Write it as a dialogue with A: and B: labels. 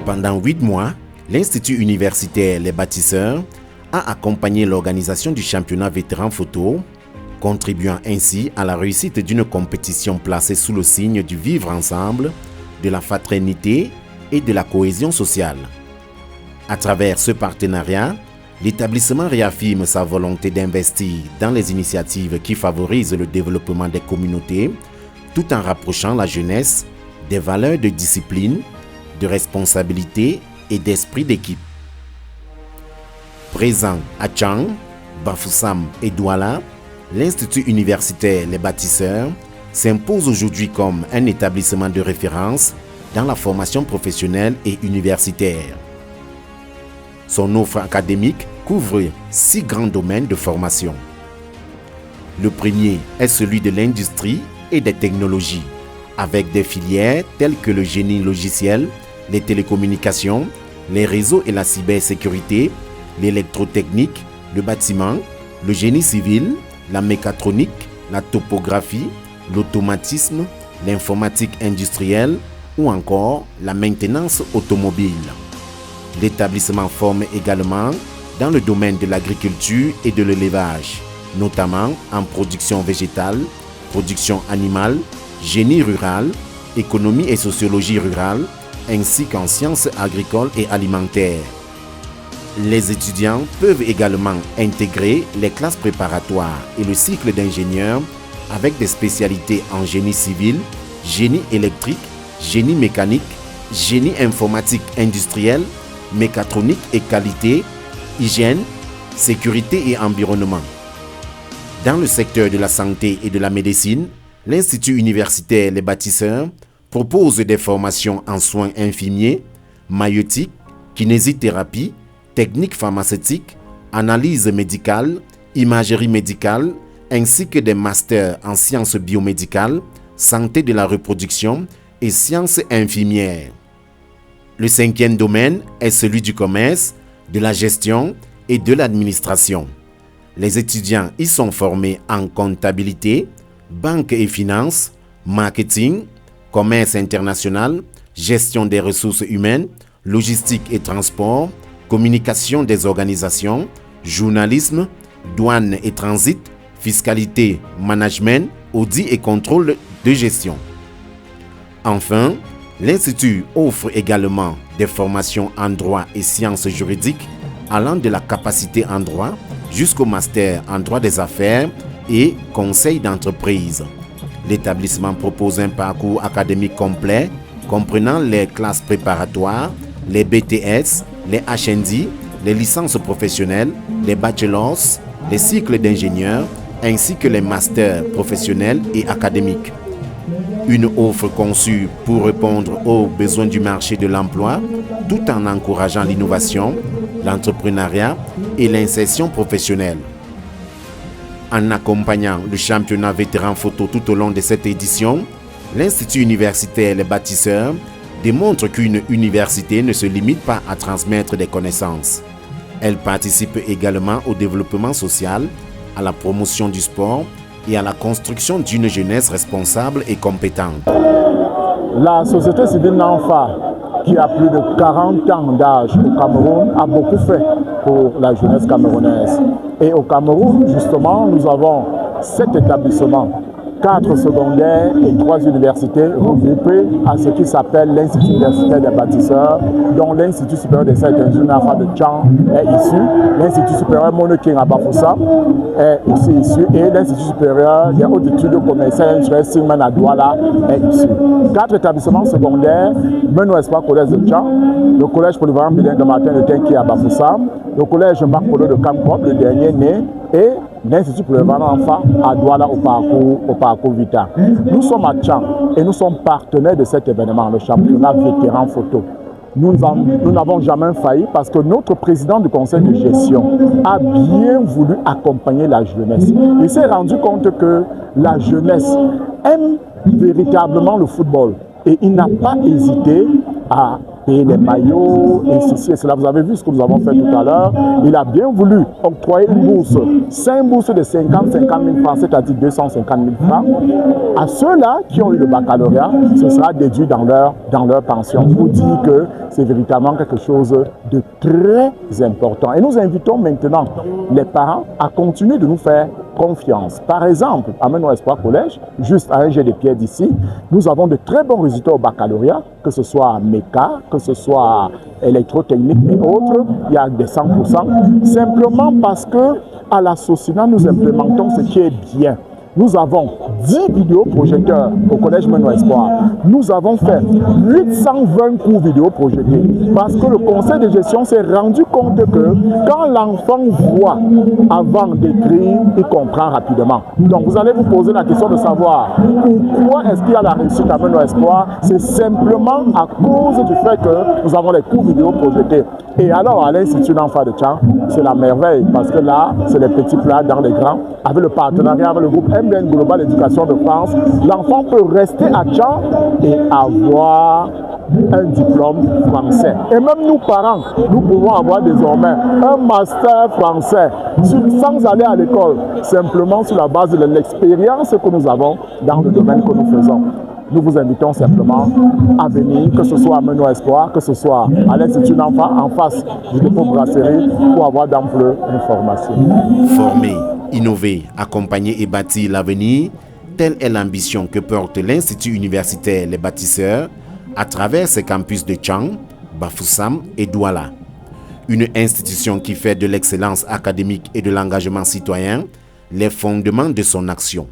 A: Pendant 8 mois, l'Institut universitaire Les Bâtisseurs a accompagné l'organisation du championnat vétéran photo, contribuant ainsi à la réussite d'une compétition placée sous le signe du vivre ensemble, de la fraternité et de la cohésion sociale. À travers ce partenariat, l'établissement réaffirme sa volonté d'investir dans les initiatives qui favorisent le développement des communautés, tout en rapprochant la jeunesse des valeurs de discipline, de responsabilité et d'esprit d'équipe. Présent à Tchang, Bafoussam et Douala, l'Institut universitaire Les Bâtisseurs s'impose aujourd'hui comme un établissement de référence dans la formation professionnelle et universitaire. Son offre académique couvre 6 grands domaines de formation. Le premier est celui de l'industrie et des technologies, avec des filières telles que le génie logiciel, les télécommunications, les réseaux et la cybersécurité, l'électrotechnique, le bâtiment, le génie civil, la mécatronique, la topographie, l'automatisme, l'informatique industrielle ou encore la maintenance automobile. L'établissement forme également dans le domaine de l'agriculture et de l'élevage, notamment en production végétale, production animale, génie rural, économie et sociologie rurale, ainsi qu'en sciences agricoles et alimentaires. Les étudiants peuvent également intégrer les classes préparatoires et le cycle d'ingénieur avec des spécialités en génie civil, génie électrique, génie mécanique, génie informatique industriel, mécatronique et qualité, hygiène, sécurité et environnement. Dans le secteur de la santé et de la médecine, l'Institut universitaire Les Bâtisseurs propose des formations en soins infirmiers, maïeutique, kinésithérapie, techniques pharmaceutiques, analyse médicale, imagerie médicale, ainsi que des masters en sciences biomédicales, santé de la reproduction et sciences infirmières. Le 5e domaine est celui du commerce, de la gestion et de l'administration. Les étudiants y sont formés en comptabilité, banque et finances, marketing, commerce international, gestion des ressources humaines, logistique et transport, communication des organisations, journalisme, douane et transit, fiscalité, management, audit et contrôle de gestion. Enfin, l'Institut offre également des formations en droit et sciences juridiques allant de la capacité en droit jusqu'au master en droit des affaires et conseil d'entreprise. L'établissement propose un parcours académique complet comprenant les classes préparatoires, les BTS, les HND, les licences professionnelles, les bachelors, les cycles d'ingénieurs ainsi que les masters professionnels et académiques. Une offre conçue pour répondre aux besoins du marché de l'emploi tout en encourageant l'innovation, l'entrepreneuriat et l'insertion professionnelle. En accompagnant le championnat vétéran photo tout au long de cette édition, l'Institut universitaire Les Bâtisseurs démontre qu'une université ne se limite pas à transmettre des connaissances. Elle participe également au développement social, à la promotion du sport et à la construction d'une jeunesse responsable et compétente.
B: La société civile NANFA, qui a plus de 40 ans d'âge au Cameroun, a beaucoup fait pour la jeunesse camerounaise. Et au Cameroun, justement, nous avons 7 établissements, 4 secondaires et 3 universités regroupées à ce qui s'appelle l'Institut universitaire des bâtisseurs, dont l'Institut supérieur des sciences ingénieurs NAFA de Tchang est issu, l'Institut supérieur Mono King à Bafoussam est aussi issu, et l'Institut supérieur des hautes études commerciales et industrielles Singman à Douala est issu. 4 établissements secondaires, Meno Espoir Collège de Tchang, le collège polyvalent bilingue de Martin de Tenki à Bafoussam, le collège Marc Polo de Kamkop, le dernier né, et l'Institut polyvalent enfant à Douala au parcours Vita. Nous sommes à Tchang et nous sommes partenaires de cet événement, le championnat vétéran photo. Nous n'avons jamais failli parce que notre président du conseil de gestion a bien voulu accompagner la jeunesse. Il s'est rendu compte que la jeunesse aime véritablement le football et il n'a pas hésité à payer les maillots et ceci et cela. Vous avez vu ce que nous avons fait tout à l'heure. Il a bien voulu octroyer une bourse, 5 bourses de 50 000 francs, c'est-à-dire 250 000 francs. À ceux-là qui ont eu le baccalauréat, ce sera déduit dans leur pension. Pour dire que c'est véritablement quelque chose de très important. Et nous invitons maintenant les parents à continuer de nous faire confiance. Par exemple, à Menon Espoir Collège, juste à un jet de pierre d'ici, nous avons de très bons résultats au baccalauréat, que ce soit méca, que ce soit électrotechnique et autres, il y a des 100%, simplement parce que à la Socina, nous implémentons ce qui est bien. Nous avons 10 vidéoprojecteurs au Collège Menon Espoir. Nous avons fait 820 cours vidéoprojetés parce que le conseil de gestion s'est rendu compte que quand l'enfant voit avant d'écrire, il comprend rapidement. Donc vous allez vous poser la question de savoir pourquoi est-ce qu'il y a la réussite à Menon Espoir. C'est simplement à cause du fait que nous avons les cours vidéoprojetés. Et alors à l'Institut d'Enfants de Tchang, c'est la merveille parce que là, c'est les petits plats dans les grands. Avec le partenariat avec le groupe MBN Global Éducation de France, l'enfant peut rester à Tchang et avoir un diplôme français. Et même nous parents, nous pouvons avoir désormais un master français sans aller à l'école, simplement sur la base de l'expérience que nous avons dans le domaine que nous faisons. Nous vous invitons simplement à venir, que ce soit à Menon Espoir, que ce soit à l'Institut d'Enfants en face du dépôt brasserie pour avoir d'amples informations.
A: Former, innover, accompagner et bâtir l'avenir, telle est l'ambition que porte l'Institut universitaire Les Bâtisseurs à travers ses campus de Tchang, Bafoussam et Douala. Une institution qui fait de l'excellence académique et de l'engagement citoyen les fondements de son action.